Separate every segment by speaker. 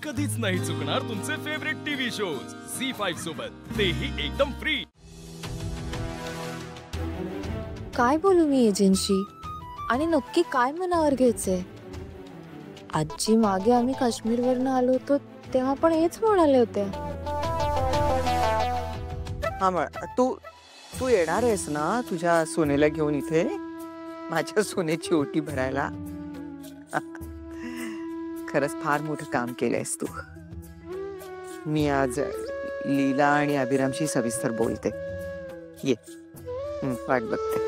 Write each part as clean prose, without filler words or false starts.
Speaker 1: कधीच नाही चुकणार तुमचे फेवरेट टीव्ही शोज झी5 सोबत, तेही एकदम फ्री।
Speaker 2: काय बोलू मी एजन्सी आणि नक्की काय मनावर घ्यायचंय? आजी मागे आम्ही काश्मीरवरून आलो होतो तेव्हा पण हेच म्हणाले होते।
Speaker 3: तू येणार आहेस ना तुझ्या सोनेला घेऊन इथे माझ्या सोन्याची ओटी भरायला? खरंच फार मोठं काम केलंयस तू। मी आज लीला आणि अभिरामशी सविस्तर बोलते। ये वाट बघते।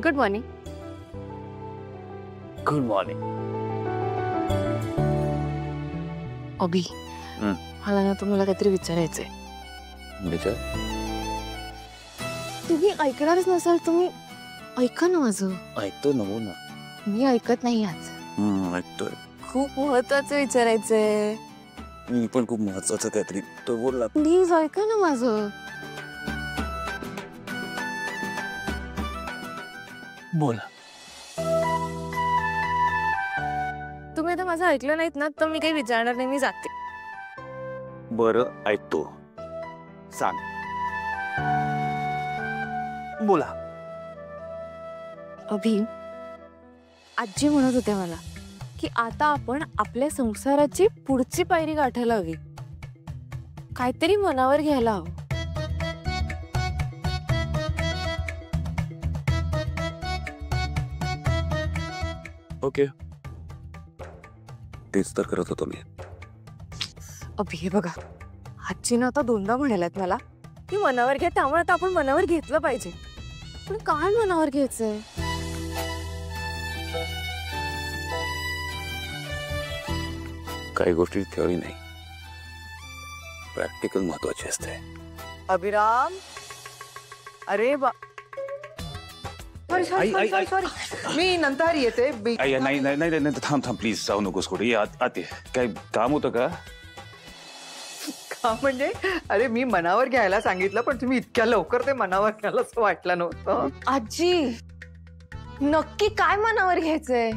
Speaker 2: Good morning.
Speaker 4: Good morning.
Speaker 2: Abhi, मला ना तुम्हाला काहीतरी विचारायचंय।
Speaker 4: विचार।
Speaker 2: तुम्ही ऐकणारच नसाल, तुम्ही ऐका ना माझं।
Speaker 4: ऐकतो ना, बोल ना।
Speaker 2: मी ऐकत नाही आज।
Speaker 4: ऐकतोय।
Speaker 2: खूप महत्वाचं विचारायचंय।
Speaker 4: मी पण खूप महत्वाचं काहीतरी तो बोलला।
Speaker 2: प्लीज ऐका ना माझं।
Speaker 4: बोला।
Speaker 2: तुम्ही आता माझं ऐकलं नाहीत ना तर मी काही विचारणार नाही, मी जाते।
Speaker 4: बरं ऐकतो, सांग। बोला।
Speaker 2: अभि, आजी म्हणत होत्या मला की आता आपण आपल्या संसाराची पुढची पायरी गाठायला हवी, काहीतरी मनावर घ्यायला हवं।
Speaker 4: ओके, तेच तर करत होतो मी।
Speaker 2: अभि हे बघा, आजीनं आता दोनदा म्हणाल्यात मला की मनावर घ्या, त्यामुळे आता आपण मनावर घेतलं पाहिजे। पण काय मनावर घ्यायचंय?
Speaker 4: काही गोष्टी थेअरी नाही, प्रॅक्टिकल महत्वाची असते।
Speaker 3: अभिराम, अरे बा, सॉरी, मी नंतर येते।
Speaker 4: नाही नाही नाही, थांब प्लीज, जाऊ नकोस कुठे। ये आते, काय काम होतं का?
Speaker 3: का म्हणजे? अरे मी मनावर घ्यायला सांगितलं पण तुम्ही इतक्या लवकर ते मनावर घ्यायला असं वाटलं नव्हतं।
Speaker 2: आजी, नक्की काय मनावर घ्यायचंय?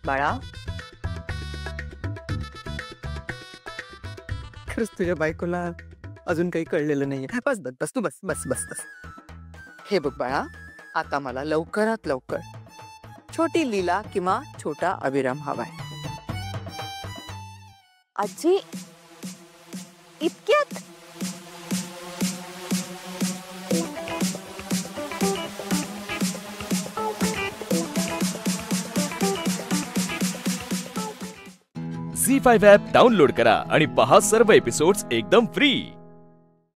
Speaker 3: बाळा, खरंच तुझ्या बायकोला अजून काही कळलेलं नाहीये। बस बस बस, तू बस बस बस बस। हे बघ बाळा, आता मला लवकरात लवकर छोटी लीला किंवा छोटा अभिराम हवाय।
Speaker 2: आजी, इतक्यात?
Speaker 1: झी5 ॲप डाउनलोड करा आणि पहा सर्व एपिसोड्स एकदम फ्री।